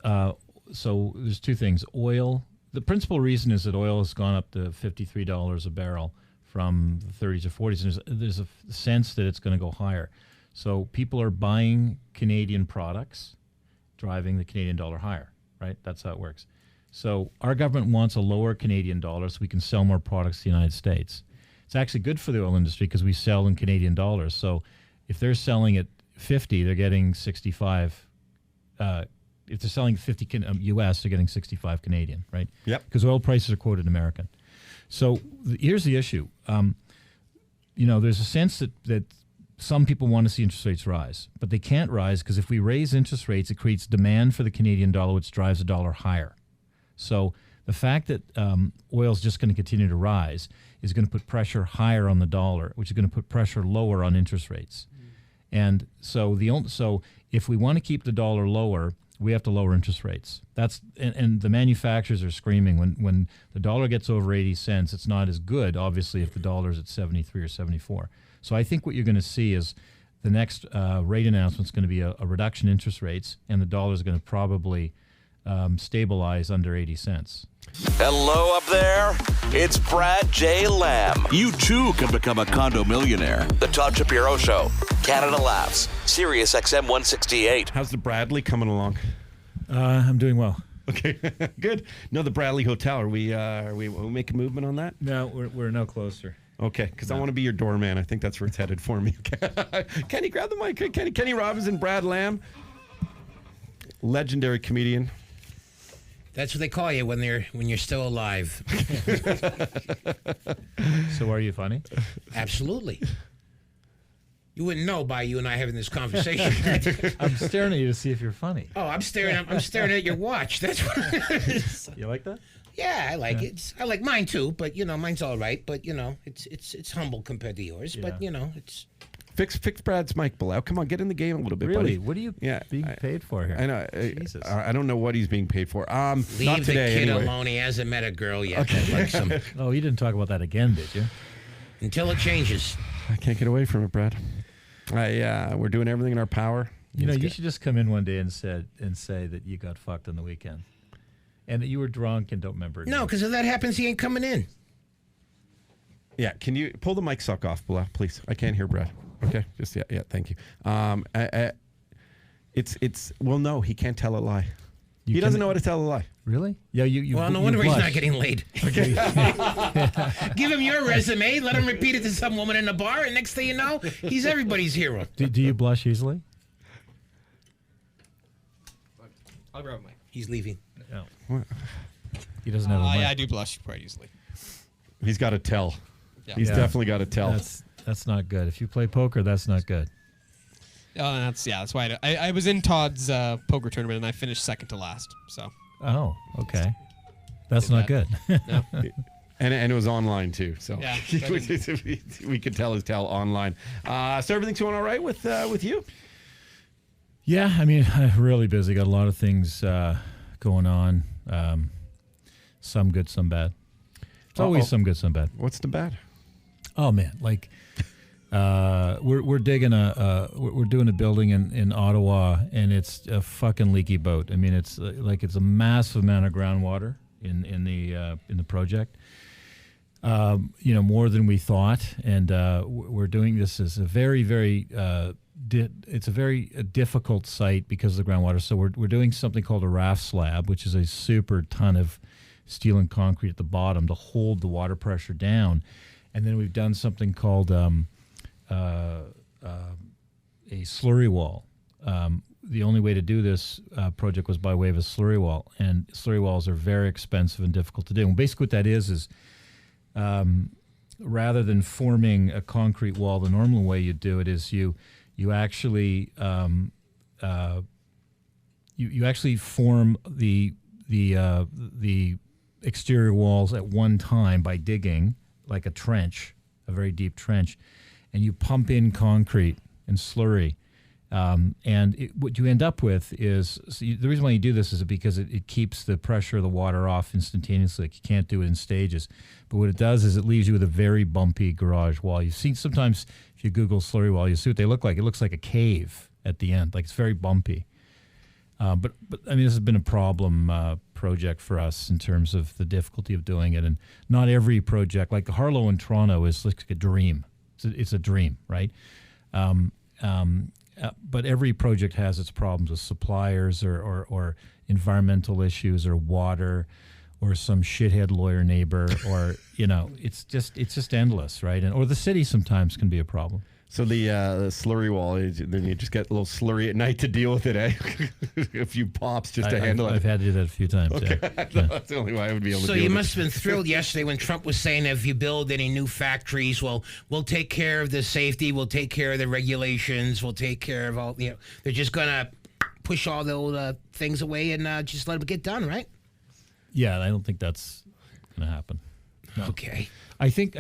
so there's two things. Oil. The principal reason is that oil has gone up to $53 a barrel from the 30s or 40s. And there's a sense that it's going to go higher. So people are buying Canadian products, driving the Canadian dollar higher, right? That's how it works. So our government wants a lower Canadian dollar so we can sell more products to the United States. It's actually good for the oil industry because we sell in Canadian dollars. So if they're selling at 50, they're getting 65. If they're selling 50 U.S., they're getting 65 Canadian, right? Yep. Because oil prices are quoted American. So here's the issue. There's a sense that some people want to see interest rates rise, but they can't rise because if we raise interest rates, it creates demand for the Canadian dollar, which drives the dollar higher. So the fact that oil is just going to continue to rise is going to put pressure higher on the dollar, which is going to put pressure lower on interest rates. And so if we want to keep the dollar lower, we have to lower interest rates. And the manufacturers are screaming when the dollar gets over 80 cents, it's not as good, obviously, if the dollar is at 73 or 74. So I think what you're going to see is the next rate announcement is going to be a reduction in interest rates, and the dollar is going to probably stabilize under 80 cents. Hello up there. It's Brad J. Lamb. You too can become a condo millionaire. The Todd Shapiro Show. Canada Laughs. SiriusXM 168. How's the Bradley coming along? I'm doing well. Okay, good. No, the Bradley Hotel. Are we making movement on that? No, we're no closer. Okay, because I want to be your doorman. I think that's where it's headed for me. Okay. Kenny, grab the mic. Kenny Robbins and Brad Lamb, legendary comedian. That's what they call you when you're still alive. So are you funny? Absolutely. You wouldn't know by you and I having this conversation. I'm staring at you to see if you're funny. Oh, I'm staring at your watch. That's what it is. You like that? Yeah, I like it. I like mine too, but mine's all right. But it's humble compared to yours. Yeah. But it's Fix Brad's mic, Bilal. Come on, get in the game a little bit, really? buddy. What are you being paid for here? I know. Jesus. I don't know what he's being paid for. Leave not the today, kid anyway. alone. He hasn't met a girl yet. That likes him. Oh, you didn't talk about that again, did you? Until it changes. I can't get away from it, Brad. We're doing everything in our power. You should just come in one day and say that you got fucked on the weekend, and that you were drunk and don't remember. No, because if that happens, he ain't coming in. Yeah, can you pull the mic sock off, Bilal, please? I can't hear Brad. Okay, just yeah, thank you. No, he can't tell a lie. He doesn't know how to tell a lie. Really? Yeah, you. Well, no wonder he's not getting laid. Okay. Give him your resume, let him repeat it to some woman in the bar, and next thing you know, he's everybody's hero. Do you blush easily? I'll grab my. He's leaving. No. He doesn't have a mic. I do blush quite easily. He's got to tell. Yeah. He's definitely got to tell. That's not good. If you play poker, that's not good. That's why I was in Todd's poker tournament and I finished second to last. So. Oh, okay. That's not good. No. And it was online too, so yeah, we could tell his tell online. So everything's going all right with you? Yeah, I mean, I'm really busy. Got a lot of things going on. Some good, some bad. It's always some good, some bad. What's the bad? Oh man, like we're digging we're doing a building in Ottawa, and it's a fucking leaky boat. I mean, it's a massive amount of groundwater in the project. More than we thought, and we're doing this as a very, very it's a very difficult site because of the groundwater. So we're doing something called a raft slab, which is a super ton of steel and concrete at the bottom to hold the water pressure down. And then we've done something called a slurry wall. The only way to do this project was by way of a slurry wall, and slurry walls are very expensive and difficult to do. And basically what that is rather than forming a concrete wall the normal way you do it is you actually you actually form the exterior walls at one time by digging like a trench, a very deep trench, and you pump in concrete and slurry. What you end up with is, the reason why you do this is because it keeps the pressure of the water off instantaneously. Like you can't do it in stages. But what it does is it leaves you with a very bumpy garage wall. You've seen sometimes, if you Google slurry wall, you see what they look like. It looks like a cave at the end. Like it's very bumpy. But I mean, this has been a problem project for us in terms of the difficulty of doing it. And not every project, like Harlow in Toronto, is like a dream. It's a dream, right? But every project has its problems with suppliers or environmental issues or water or some shithead lawyer neighbor or, it's just endless, right? Or the city sometimes can be a problem. So the slurry wall, then you just get a little slurry at night to deal with it, eh? A few pops just to handle it. I've had to do that a few times. Okay. Yeah. That's the only way I would be able to So do it. you must have been thrilled yesterday when Trump was saying if you build any new factories, we'll take care of the safety, we'll take care of the regulations, we'll take care of all, they're just going to push all the old things away and just let them get done, right? Yeah, I don't think that's going to happen. No. Okay. I think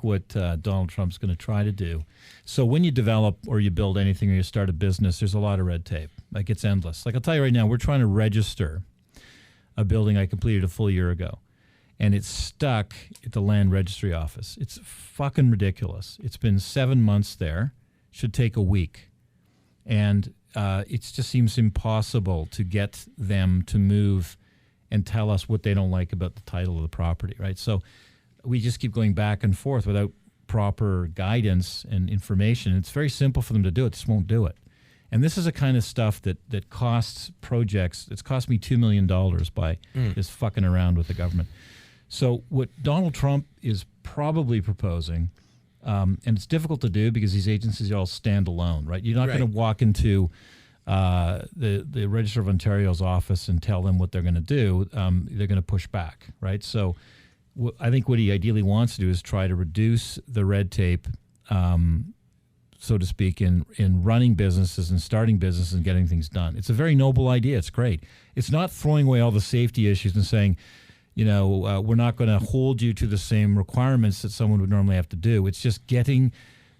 what Donald Trump's going to try to do. So when you develop or you build anything or you start a business, there's a lot of red tape. Like it's endless. Like I'll tell you right now, we're trying to register a building I completed a full year ago, and it's stuck at the land registry office. It's fucking ridiculous. It's been 7 months there. Should take a week, and it just seems impossible to get them to move and tell us what they don't like about the title of the property. Right. So we just keep going back and forth without proper guidance and information. It's very simple for them to do it. Just won't do it. And this is the kind of stuff that costs projects. It's cost me $2 million by just fucking around with the government. So what Donald Trump is probably proposing, and it's difficult to do because these agencies are all standalone, right? You're not going to walk into the Register of Ontario's office and tell them what they're going to do. They're going to push back, right? So I think what he ideally wants to do is try to reduce the red tape, so to speak, in running businesses and starting businesses and getting things done. It's a very noble idea. It's great. It's not throwing away all the safety issues and saying, we're not going to hold you to the same requirements that someone would normally have to do. It's just getting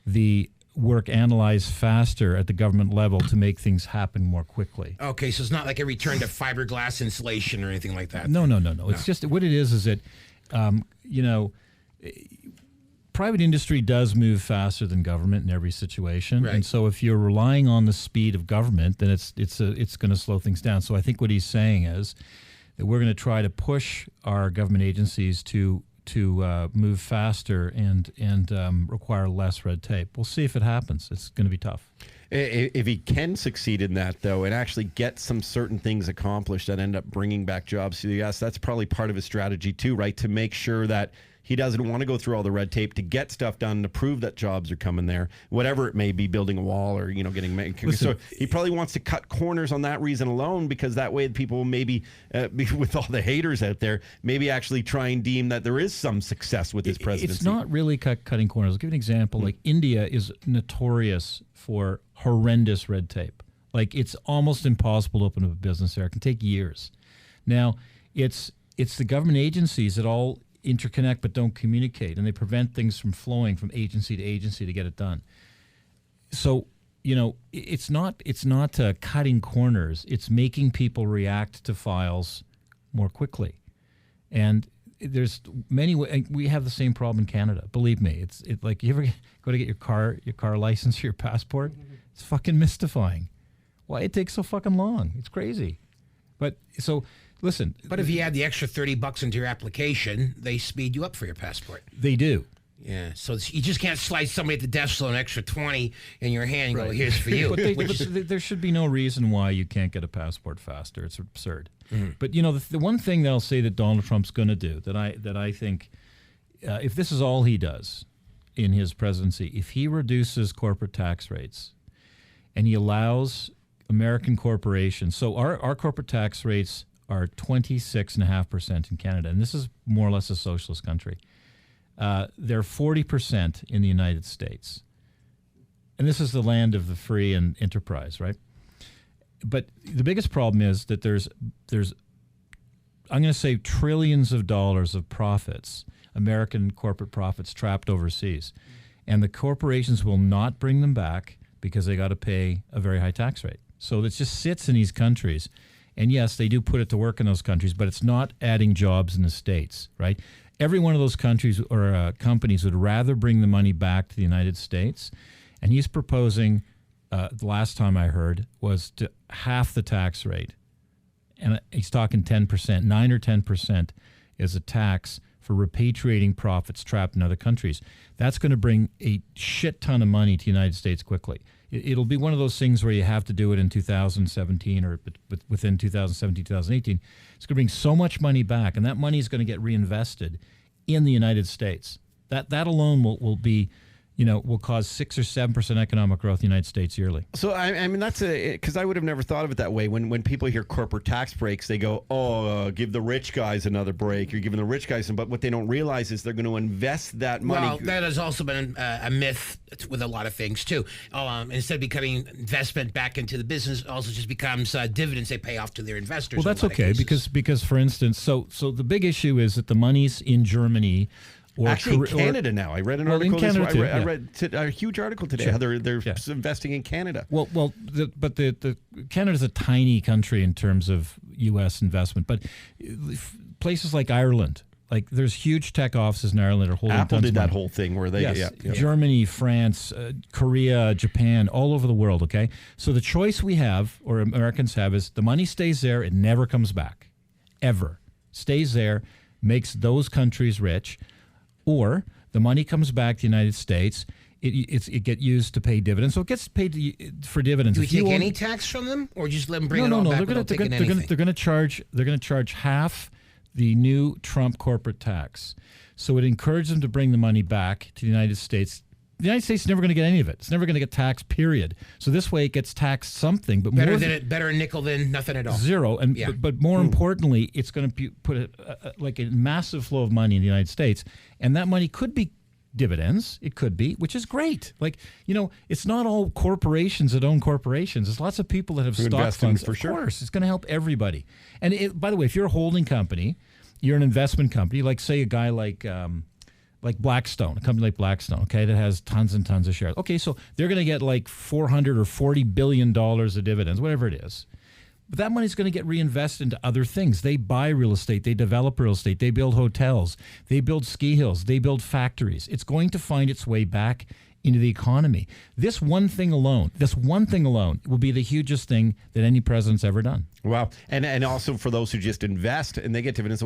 the work analyzed faster at the government level to make things happen more quickly. Okay, so it's not like a return to fiberglass insulation or anything like that. No. It's just what it is that private industry does move faster than government in every situation, right. And so if you're relying on the speed of government, then it's going to slow things down. So I think what he's saying is that we're going to try to push our government agencies to move faster and require less red tape. We'll see if it happens. It's going to be tough. If he can succeed in that, though, and actually get some certain things accomplished that end up bringing back jobs to the U.S., that's probably part of his strategy, too, right? To make sure that he doesn't want to go through all the red tape to get stuff done, to prove that jobs are coming there, whatever it may be, building a wall or, getting... Listen, so he probably wants to cut corners on that reason alone, because that way people maybe, with all the haters out there, maybe actually try and deem that there is some success with his presidency. It's not really cutting corners. I'll give you an example. Like India is notorious for horrendous red tape. Like it's almost impossible to open up a business there. It can take years. Now, it's the government agencies that all interconnect but don't communicate, and they prevent things from flowing from agency to agency to get it done. So, it's not cutting corners. It's making people react to files more quickly. And there's many ways. We have the same problem in Canada. Believe me, it's like you ever go to get your car license or your passport. It's fucking mystifying. Why it takes so fucking long? It's crazy. But so listen. But if you add the extra $30 into your application, they speed you up for your passport. They do. Yeah, so you just can't slide somebody at the desk with an extra 20 in your hand and go, here's for you. But there should be no reason why you can't get a passport faster. It's absurd. Mm-hmm. But the one thing that I'll say that Donald Trump's going to do that I think, if this is all he does in his presidency, if he reduces corporate tax rates and he allows American corporations, so our corporate tax rates are 26.5% in Canada, and this is more or less a socialist country. They're 40% in the United States. And this is the land of the free and enterprise, right? But the biggest problem is that there's I'm going to say trillions of dollars of profits, American corporate profits trapped overseas. And the corporations will not bring them back because they got to pay a very high tax rate. So it just sits in these countries. And yes, they do put it to work in those countries, but it's not adding jobs in the States, right? Every one of those countries or companies would rather bring the money back to the United States. And he's proposing, the last time I heard, was to half the tax rate and he's talking 10%, 9 or 10% is a tax for repatriating profits trapped in other countries. That's going to bring a shit ton of money to the United States quickly. It'll be one of those things where you have to do it in 2017 or within 2017, 2018. It's going to bring so much money back, and that money is going to get reinvested in the United States. That alone will be, will cause 6 or 7% economic growth in the United States yearly. So, I mean, that's because I would have never thought of it that way. When people hear corporate tax breaks, they go, give the rich guys another break. You're giving the rich guys some. But what they don't realize is they're going to invest that money. Well, that has also been a myth with a lot of things, too. Instead of becoming investment back into the business, it also just becomes dividends they pay off to their investors. Well, that's okay because, for instance, so the big issue is that the money's in Germany. Actually, in Canada now. I read an article. In Canada too, I read a huge article today. Sure. How they're investing in Canada. But Canada's a tiny country in terms of U.S. investment. But places like Ireland, like there's huge tech offices in Ireland that are holding. Apple did that money. whole thing where they Germany, France, Korea, Japan, all over the world. Okay, so the choice we have, or Americans have, is the money stays there. It never comes back, ever stays there, makes those countries rich. Or the money comes back to the United States. It gets used to pay dividends. So it gets paid for dividends. Do we take any tax from them, or just let them bring it all back without taking anything? They're going to charge half the new Trump corporate tax. So it encourages them to bring the money back to the United States. The United States is never going to get any of it. It's never going to get taxed, period. So this way it gets taxed something, but better a nickel than nothing at all. Zero. And but more importantly, it's going to put a massive flow of money in the United States, and that money could be dividends. It could be, which is great. It's not all corporations that own corporations. There's lots of people that have stock funds. For sure. Of course, it's going to help everybody. And by the way, if you're a holding company, you're an investment company, like say a guy like Blackstone, a company like Blackstone, okay, that has tons and tons of shares. Okay, so they're going to get like $400 or $40 billion of dividends, whatever it is. But that money's going to get reinvested into other things. They buy real estate. They develop real estate. They build hotels. They build ski hills. They build factories. It's going to find its way back into the economy. This one thing alone will be the hugest thing that any president's ever done. Wow. And also for those who just invest and they get dividends,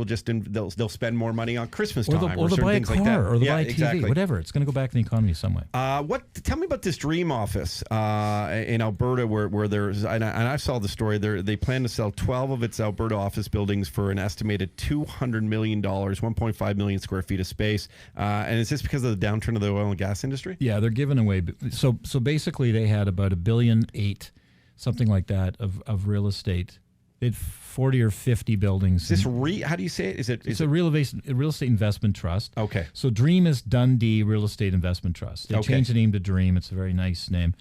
they'll spend more money on Christmas time or they'll buy a car, like that. or they'll buy a TV, whatever. It's going to go back in the economy some way. Tell me about this dream office in Alberta where there's, and I saw the story there, they plan to sell 12 of its Alberta office buildings for an estimated $200 million, 1.5 million square feet of space. And is this because of the downturn of the oil and gas industry? Yeah, they're giving away. So basically they had about $1.8 billion, something like that, of real estate. They had 40 or 50 buildings. Is this how do you say it? It's a real estate investment trust. Okay. So Dream is Dundee Real Estate Investment Trust. They changed the name to Dream. It's a very nice name,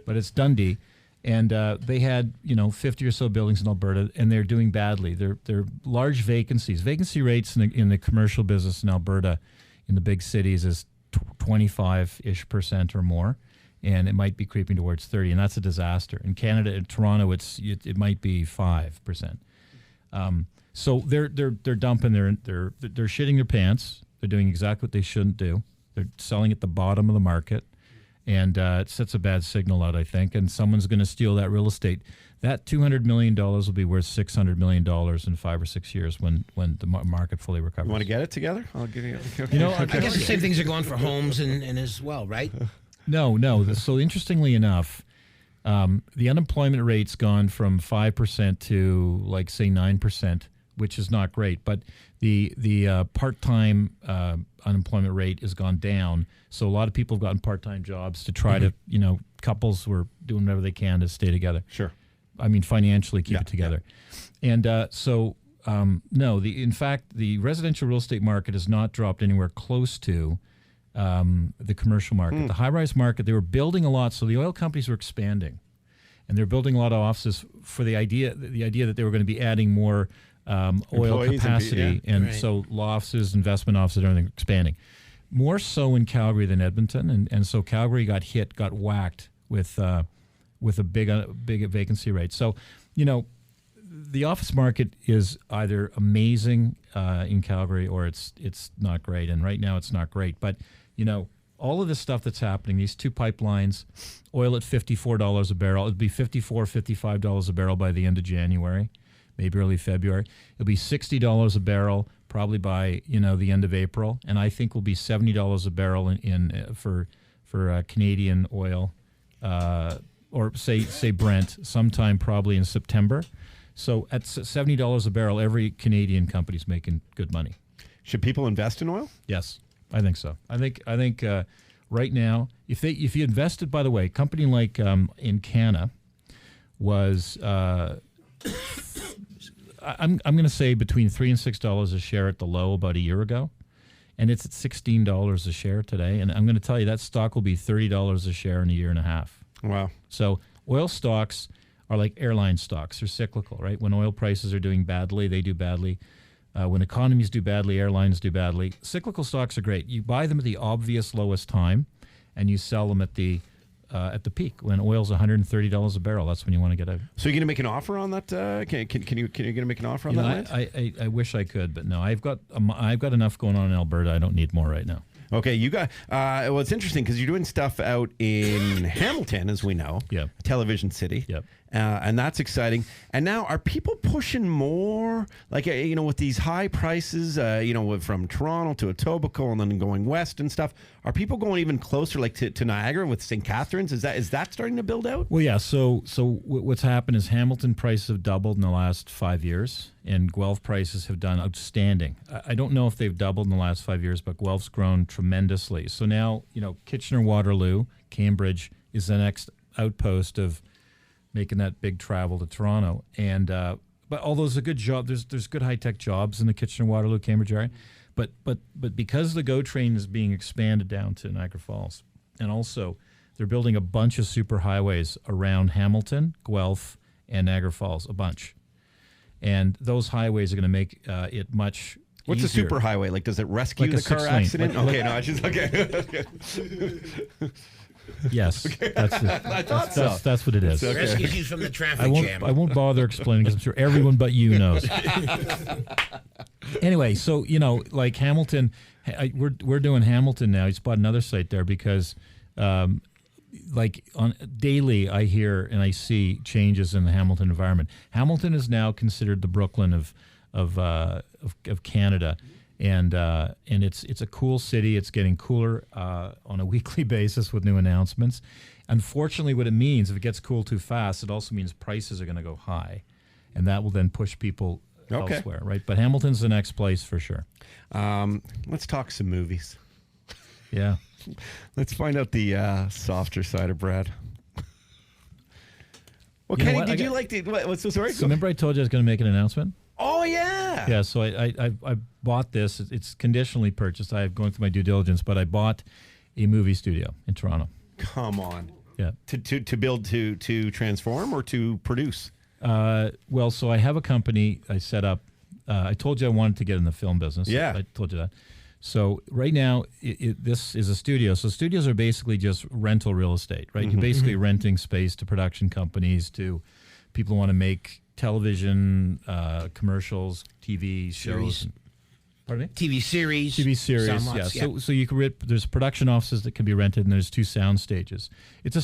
but it's Dundee. And they had 50 or so buildings in Alberta, and they're doing badly. They're large vacancies. Vacancy rates in the commercial business in Alberta, in the big cities, is 25-ish% or more. And it might be creeping towards 30, and that's a disaster. In Canada, in Toronto, it might be 5%. So they're dumping, they're shitting their pants. They're doing exactly what they shouldn't do. They're selling at the bottom of the market, and it sets a bad signal out, I think. And someone's going to steal that real estate. That $200 million will be worth $600 million in 5 or 6 years when the market fully recovers. You want to get it together? I'll give you. I guess the same things are going for homes and as well, right? No. So interestingly enough, the unemployment rate's gone from 5% to say 9%, which is not great. But the part-time unemployment rate has gone down. So a lot of people have gotten part-time jobs to try to, couples were doing whatever they can to stay together. Sure. I mean, financially keep it together. Yeah. And in fact, the residential real estate market has not dropped anywhere close to the commercial market. The high-rise market, they were building a lot, so the oil companies were expanding. And they're building a lot of offices for the idea that they were going to be adding more oil Employees capacity. So law offices, investment offices, everything expanding. More so in Calgary than Edmonton. And so Calgary got whacked with a big vacancy rate. So, the office market is either amazing in Calgary or it's not great. And right now it's not great. But, all of this stuff that's happening, these two pipelines, oil at $54 a barrel, it'd be $55 a barrel by the end of January. maybe early February. It'll be $60 a barrel probably by the end of April, and I think will be $70 a barrel for Canadian oil, or say Brent, sometime probably in September. So at $70 a barrel, every Canadian company's making good money. Should people invest in oil? Yes, I think so. I think right now, if you invested, by the way, a company like in Canada was I'm going to say between $3 and $6 a share at the low about a year ago, and it's at $16 a share today. And I'm going to tell you that stock will be $30 a share in a year and a half. Wow. So oil stocks are like airline stocks. They're cyclical, right? When oil prices are doing badly, they do badly. When economies do badly, airlines do badly. Cyclical stocks are great. You buy them at the obvious lowest time, and you sell them at the peak when oil's $130 a barrel. That's when you want to get out. So you're going to make an offer on that? Can you going to make an offer on that? I wish I could, but no. I've got enough going on in Alberta. I don't need more right now. Okay, you got. Well, it's interesting because you're doing stuff out in Hamilton, as we know. Yeah. Television city. Yep. And that's exciting. And now, are people pushing more? Like, with these high prices, from Toronto to Etobicoke and then going west and stuff. Are people going even closer, like to Niagara with St. Catharines? Is that starting to build out? Well, yeah. So what's happened is Hamilton prices have doubled in the last 5 years, and Guelph prices have done outstanding. I don't know if they've doubled in the last 5 years, but Guelph's grown tremendously. So now, Kitchener-Waterloo, Cambridge is the next outpost of making that big travel to Toronto. And but although there's a good job, there's good high-tech jobs in the Kitchener-Waterloo, Cambridge area. But because the GO train is being expanded down to Niagara Falls, and also they're building a bunch of superhighways around Hamilton, Guelph, and Niagara Falls, a bunch. And those highways are going to make it much What's easier. a superhighway? Like, does it rescue Like the car 6 lane. accident? Like- Okay, no, I just okay. Yes, that's what it is. Rescues you from the traffic jam. I won't bother explaining because I'm sure everyone but you knows. Anyway, so like Hamilton, we're doing Hamilton now. He's bought another site there because, like on daily, I hear and I see changes in the Hamilton environment. Hamilton is now considered the Brooklyn of Canada. And it's a cool city. It's getting cooler on a weekly basis with new announcements. Unfortunately, what it means, if it gets cool too fast, it also means prices are going to go high, and that will then push people elsewhere, right? But Hamilton's the next place for sure. Let's talk some movies. Yeah. Let's find out the softer side of Brad. Well, You know Kenny, what? did you like the? What's the story? So remember I told you I was going to make an announcement? Oh yeah. Yeah, so I bought this. It's conditionally purchased. I'm going through my due diligence, but I bought a movie studio in Toronto. Come on. Yeah. To build to transform or to produce? Well, so I have a company I set up. I told you I wanted to get in the film business. Yeah. I told you that. So right now, this is a studio. So studios are basically just rental real estate, right? You're basically renting space to production companies, to people who want to make television, commercials, TV shows. Pardon me? TV series. Yeah. So you can there's production offices that can be rented, and there's 2 sound stages. It's the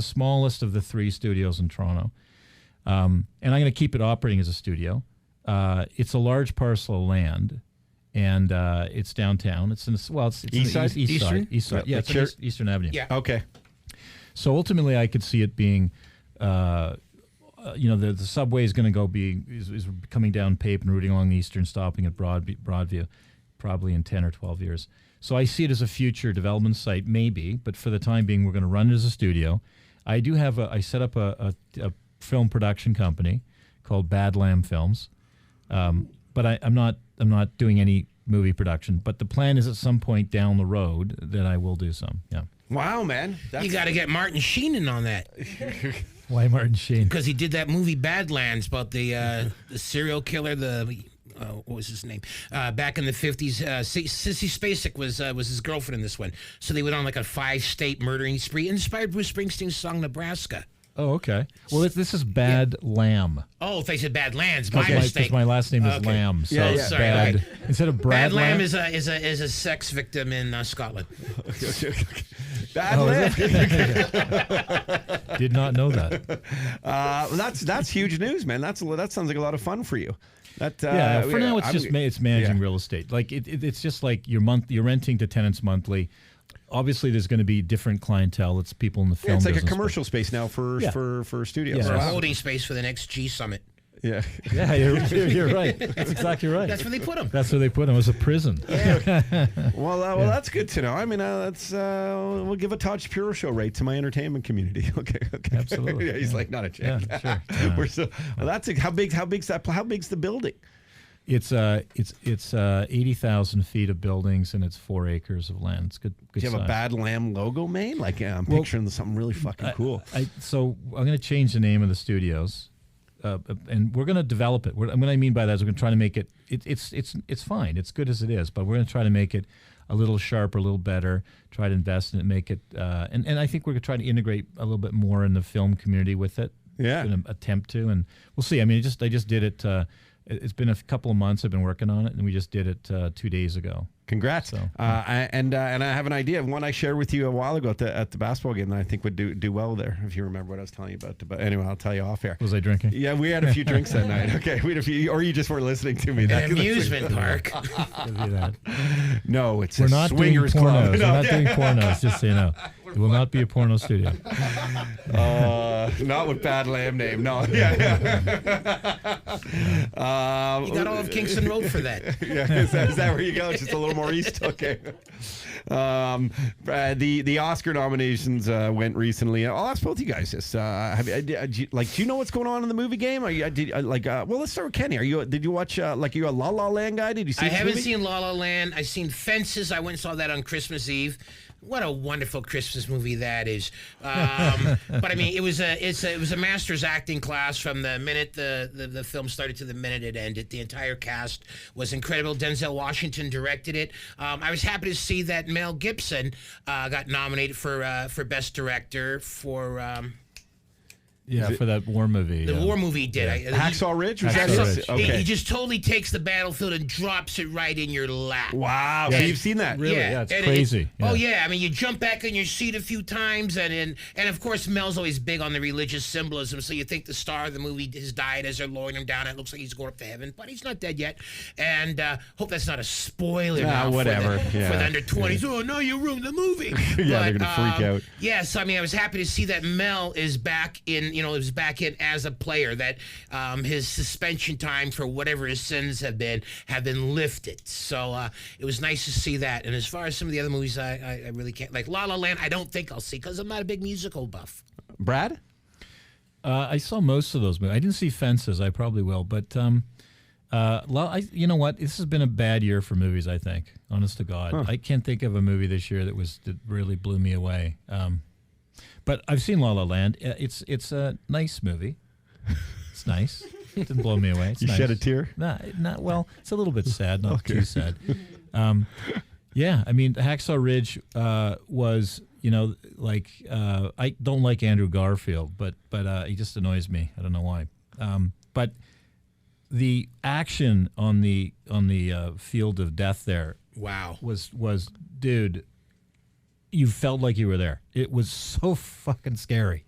smallest of the 3 studios in Toronto, and I'm going to keep it operating as a studio. It's a large parcel of land, and it's downtown. It's in it's East side? Eastern? East side. Yeah, Like it's on Eastern Avenue. Yeah. Okay. So ultimately, I could see it being. The subway is going to is coming down Pape and routing along the Eastern, stopping at Broadview, probably in 10 or 12 years. So I see it as a future development site, maybe, but for the time being, we're going to run it as a studio. I set up a film production company called Bad Lamb Films, but I'm not doing any movie production. But the plan is at some point down the road that I will do some. Yeah. Wow, man. You got to get Martin Sheen in on that. Why Martin Sheen? Because he did that movie Badlands about the serial killer, what was his name? Back in the 50s, Sissy Spacek was his girlfriend in this one. So they went on like a 5-state murdering spree, inspired Bruce Springsteen's song Nebraska. Oh, okay. Well, this is Bad Lamb. Oh, if they said Badlands, my Because mistake. my last name is Lamb. So Yeah. Sorry, bad. okay. Instead of Brad Bad Lamb is a sex victim in Scotland. Bad Lamb. Did not know that. That's huge news, man. That sounds like a lot of fun for you. For now it's managing real estate. Like it's just like you're renting to tenants monthly. Obviously, there's going to be different clientele. It's people in the film. It's like a business, commercial space now for studios. Yeah. Or a holding space for the next G Summit. Yeah. Yeah, you're right. That's exactly right. That's where they put them. That's where they put them. It was a prison. Well, that's good to know. I mean, we'll give a Todd Shapiro show rate to my entertainment community. Okay. Absolutely. Yeah, he's like, not a chance. Yeah, sure. We're so well. That's how big's the building? It's 80,000 feet of buildings and it's 4 acres of land. It's good. Do you have size. a Bad Lamb logo, man? Like I'm picturing something really fucking cool. So I'm going to change the name of the studios, and we're going to develop it. What I mean by that is we're going to try to make it. It's fine. It's good as it is, but we're going to try to make it a little sharper, a little better. Try to invest in it, make it, and I think we're going to try to integrate a little bit more in the film community with it. Yeah, going to attempt to, and we'll see. I mean, I just did it. It's been a couple of months I've been working on it, and we just did it 2 days ago. Congrats! So, and I have an idea of one I shared with you a while ago at the basketball game that I think would do well there. If you remember what I was telling you about. But anyway, I'll tell you off air. Was I drinking? Yeah, we had a few drinks that night. Okay, we had a few, or you just weren't listening to me. An amusement park. No, it's we're not doing swingers pornos. club. We're not doing pornos. Just so you know, it will not be a porno studio. Not with Bad Lamb name. No. Yeah. You got all of Kingston Road for that. Yeah, is that where you go? It's just a little more east. Okay. The Oscar nominations went recently. I'll ask both you guys this. Do you know what's going on in the movie game? Well, let's start with Kenny. Did you watch? Are you a La La Land guy? Did you see? I haven't seen La La Land. I've seen Fences. I went and saw that on Christmas Eve. What a wonderful Christmas movie that is! But I mean, it was a master's acting class from the minute the film started to the minute it ended. The entire cast was incredible. Denzel Washington directed it. I was happy to see that Mel Gibson got nominated for Best Director for. For that war movie. The war movie he did. Hacksaw Ridge? Was that Hacksaw his? Ridge. Okay. He just totally takes the battlefield and drops it right in your lap. Wow. So you've seen that? Really? Yeah, it's and crazy. Oh yeah, I mean you jump back in your seat a few times, and of course Mel's always big on the religious symbolism. So you think the star of the movie has died as they're lowering him down. It looks like he's going up to heaven, but he's not dead yet. And hope that's not a spoiler now whatever. for the under 20s. Oh no, you ruined the movie. Yeah, they're gonna freak out. Yeah, so I mean I was happy to see that Mel is back in. As a player, that his suspension time for whatever his sins have been lifted. So it was nice to see that. And as far as some of the other movies, I really can't, like La La Land. I don't think I'll see because I'm not a big musical buff. Brad? I saw most of those movies. I didn't see Fences. I probably will, but you know what? This has been a bad year for movies. I think, honest to God, I can't think of a movie this year that really blew me away. But I've seen La La Land. It's a nice movie. It's nice. It didn't blow me away. It's you nice. shed a tear? Not well. It's a little bit sad, not too sad. Yeah, I mean, Hacksaw Ridge was, I don't like Andrew Garfield, but he just annoys me. I don't know why. But the action on the field of death there, wow, was dude. You felt like you were there. It was so fucking scary.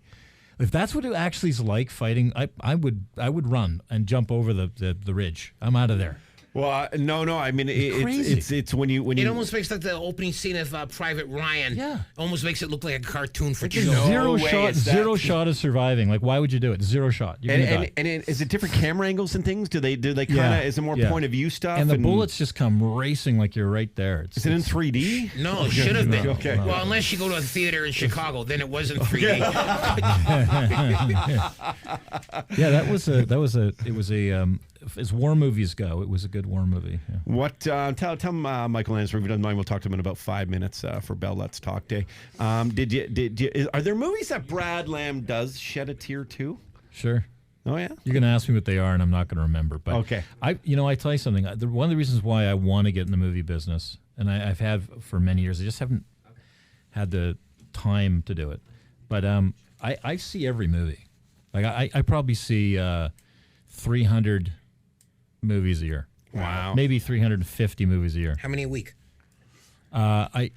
If that's what it actually is like fighting, I would run and jump over the ridge. I'm out of there. Well, no. I mean, it's when you. It almost makes like the opening scene of Private Ryan. Yeah, almost makes it look like a cartoon for children. Zero shot of surviving. Like, why would you do it? Zero shot. You're gonna die. And is it different camera angles and things? Do they kind of? Is it more point of view stuff? And the bullets just come racing like you're right there. Is it in 3D? No, it should have been. Okay. Well, unless you go to a theater in Chicago, then it wasn't 3D. Yeah, it was as war movies go, it was a good war movie. Yeah. What? Tell Michael Lansbury, if you don't mind, we'll talk to him in about 5 minutes for Bell Let's Talk Day. Did you? Are there movies that Brad Lamb does shed a tear to? Sure. Oh yeah. You're gonna ask me what they are, and I'm not gonna remember. But okay. I tell you something. One of the reasons why I want to get in the movie business, and I've had for many years, I just haven't had the time to do it. But I see every movie. Like I probably see 300 movies a year. Wow. Maybe 350 movies a year. How many a week? I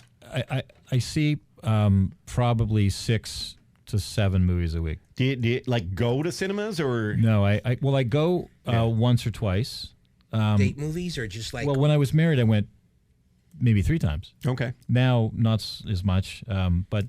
see Probably 6 to 7 movies a week. Do you like go to cinemas or? No, I go once or twice. Date movies or just like? Well, when I was married, I went maybe 3 times. Okay. Now, not as much, but...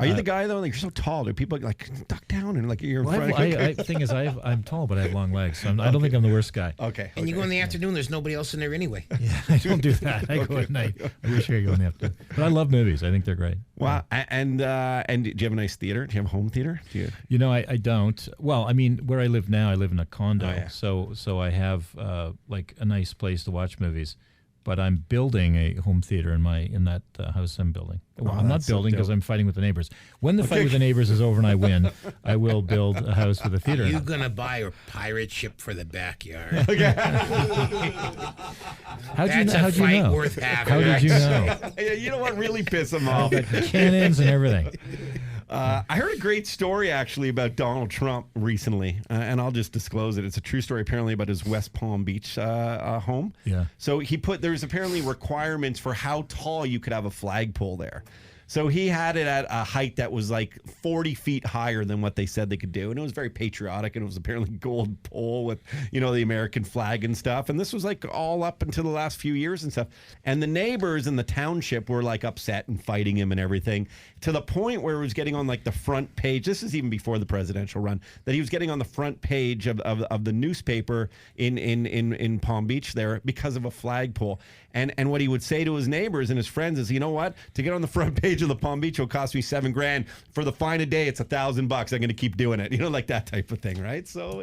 Are you the guy though? Like you're so tall. Do people like duck down and like you're in front? The thing is, I'm tall, but I have long legs. So I don't think I'm the worst guy. Okay. And you go in the afternoon. There's nobody else in there anyway. Yeah, I don't do that. I go at night. I wish I could go in the afternoon. But I love movies. I think they're great. Wow. And do you have a nice theater? Do you have a home theater? You know, I don't. Well, I mean, where I live now, I live in a condo, Oh, yeah. so I have like a nice place to watch movies. But I'm building a home theater in that house I'm building. Well, I'm not building because I'm fighting with the neighbors. When the fight with the neighbors is over and I win, I will build a house with a theater. You're gonna buy a pirate ship for the backyard. How'd you know? Worth having. How did you know? You know what really piss them off? Cannons and everything. I heard a great story actually about Donald Trump recently, and I'll just disclose it. It's a true story apparently about his West Palm Beach home. Yeah. So there's apparently requirements for how tall you could have a flagpole there. So he had it at a height that was like 40 feet higher than what they said they could do. And it was very patriotic, and it was apparently gold pole with, the American flag and stuff. And this was like all up until the last few years and stuff. And the neighbors in the township were like upset and fighting him and everything, to the point where it was getting on like the front page. This is even before the presidential run, that he was getting on the front page of the newspaper in Palm Beach there because of a flagpole. And what he would say to his neighbors and his friends is, you know what? To get on the front page of the Palm Beach will cost me $7,000. For the fine a day, it's $1,000. I'm going to keep doing it. Like that type of thing, right? So,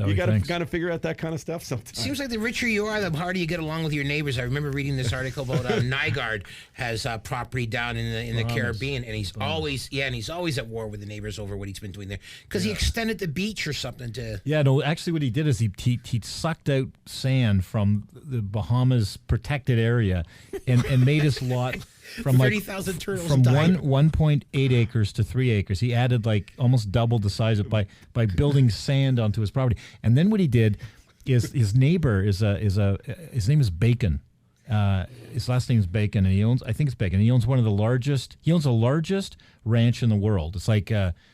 you got to kind of figure out that kind of stuff sometimes. Seems like the richer you are, the harder you get along with your neighbors. I remember reading this article about Nygaard has property down in the Caribbean, and he's always at war with the neighbors over what he's been doing there because he extended the beach or something to. Yeah, no. Actually, what he did is he aced out sand from the Bahamas protected area and made his lot from 30,000 turtles from died. 1.8 acres to 3 acres. He added like almost double the size of by building sand onto his property. And then what he did is his neighbor his name is Bacon. His last name is Bacon, and he owns one of the largest. He owns the largest ranch in the world. It's like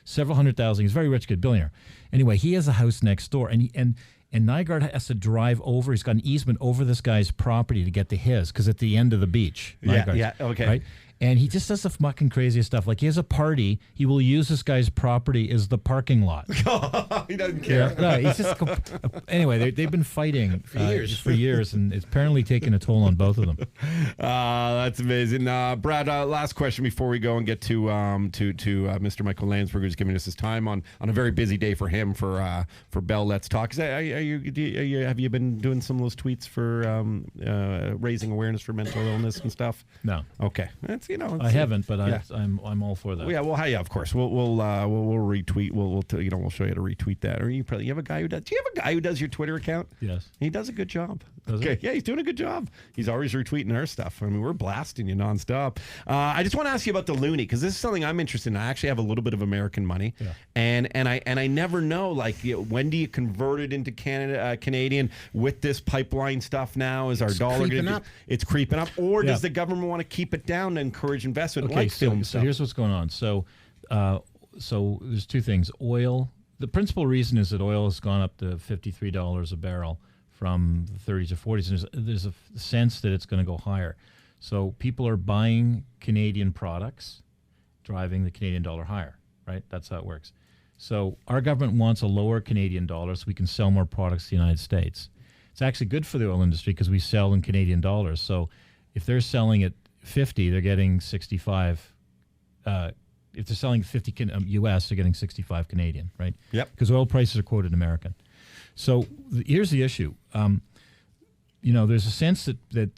several $100,000. He's a very rich kid, billionaire. Anyway, he has a house next door, and Nygaard has to drive over. He's got an easement over this guy's property to get to his, because at the end of the beach. Okay. Right? And he just does the fucking craziest stuff. Like, he has a party. He will use this guy's property as the parking lot. He doesn't care. No, he's just... Anyway, they've been fighing for years, and it's apparently taken a toll on both of them. That's amazing. Brad, last question before we go and get to Mr. Michael Landsberger, who's giving us his time on a very busy day for him for Bell Let's Talk. Have you been doing some of those tweets for raising awareness for mental illness and stuff? No. Okay. I haven't, but I'm all for that. Yeah, well, of course, we'll retweet. We'll show you how to retweet that. Or you have a guy who does. Do you have a guy who does your Twitter account? Yes. He does a good job. Does he? Yeah, he's doing a good job. He's always retweeting our stuff. I mean, we're blasting you nonstop. I just want to ask you about the loonie, because this is something I'm interested in. I actually have a little bit of American money, and I never know, like, when do you convert it into Canadian with this pipeline stuff now? Is our dollar creeping up? It's creeping up, or does the government want to keep it down to encourage investment? Okay, so stuff? here's what's going on. So there's two things. Oil. The principal reason is that oil has gone up to $53 a barrel from the 30s to 40s. And there's a sense that it's going to go higher. So people are buying Canadian products, driving the Canadian dollar higher, right? That's how it works. So our government wants a lower Canadian dollar so we can sell more products to the United States. It's actually good for the oil industry because we sell in Canadian dollars. So if they're selling at 50, they're getting 65. If they're selling 50 US, they're getting 65 Canadian, right? Yep. Because oil prices are quoted American. So here's the issue. There's a sense that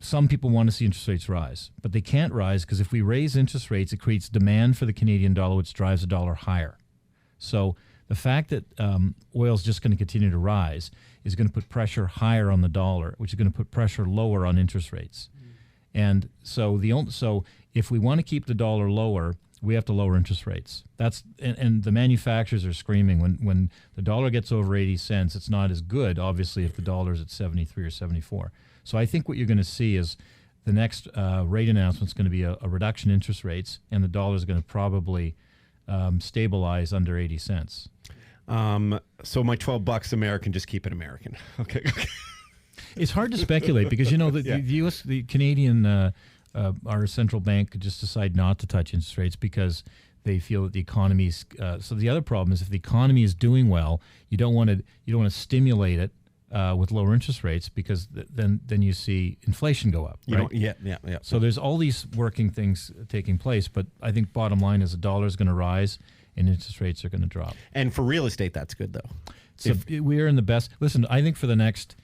some people want to see interest rates rise, but they can't rise because if we raise interest rates, it creates demand for the Canadian dollar, which drives the dollar higher. So the fact that oil is just going to continue to rise is going to put pressure higher on the dollar, which is going to put pressure lower on interest rates. And so if we want to keep the dollar lower, we have to lower interest rates. And the manufacturers are screaming when the dollar gets over 80 cents, it's not as good, obviously, if the dollar's at 73 or 74. So I think what you're going to see is the next rate announcement is going to be a reduction in interest rates, and the dollar is going to probably stabilize under 80 cents. So my $12 American, just keep it American. Okay. It's hard to speculate because, the Canadian, our central bank could just decide not to touch interest rates because they feel that the economy's. So the other problem is if the economy is doing well, you don't want to stimulate it with lower interest rates because then you see inflation go up. Right? Yeah. So there's all these working things taking place, but I think bottom line is the dollar is going to rise and interest rates are going to drop. And for real estate, that's good though. So we're in the best. Listen, I think for the next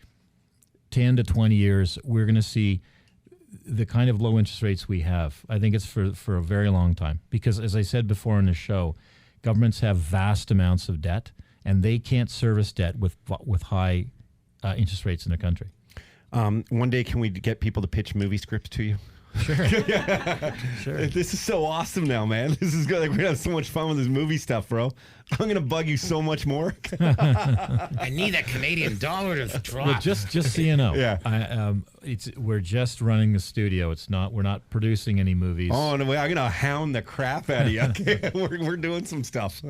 10 to 20 years, we're going to see the kind of low interest rates we have. I think it's for a very long time because, as I said before in the show, governments have vast amounts of debt and they can't service debt with high interest rates in the country. One day, can we get people to pitch movie scripts to you? Sure. Sure. This is so awesome now, man. This is good. Like, we're gonna have so much fun with this movie stuff, bro. I'm gonna bug you so much more. I need that Canadian dollar to drop. Well, just so you know, Yeah. we're just running the studio. We're not producing any movies. Oh no, I'm gonna hound the crap out of you. Okay, we're doing some stuff.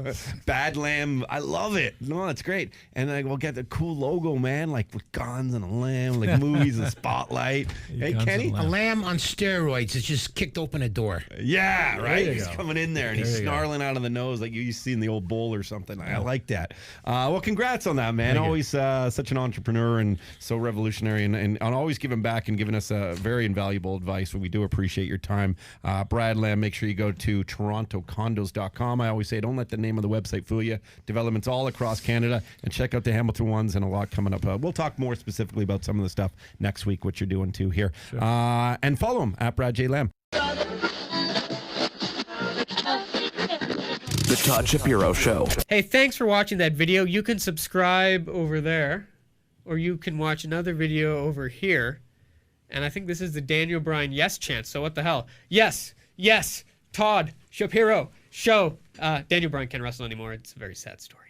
Bad Lamb, I love it. No, it's great. And like we'll get the cool logo, man, like with guns and a lamb, like movies and spotlight. Hey, Guns Kenny. and A lamb on steroids has just kicked open a door. Yeah, right. you He's go. coming in there and There he's you go. snarling out of the nose like you see in the old bowl or something. I like that. Well, congrats on that, man. Thank you. Always such an entrepreneur and so revolutionary and always giving back and giving us very invaluable advice. We do appreciate your time. Brad Lamb, make sure you go to torontocondos.com. I always say don't let the name of the website fool you. Developments all across Canada and check out the Hamilton ones and a lot coming up. We'll talk more specifically about some of the stuff next week, what you're doing too here. Sure. And follow him at Brad J. Lamb. The Todd Shapiro Show. Hey, thanks for watching that video. You can subscribe over there, or you can watch another video over here. And I think this is the Daniel Bryan yes chant. So what the hell? Yes, Todd Shapiro Show. Daniel Bryan can't wrestle anymore. It's a very sad story.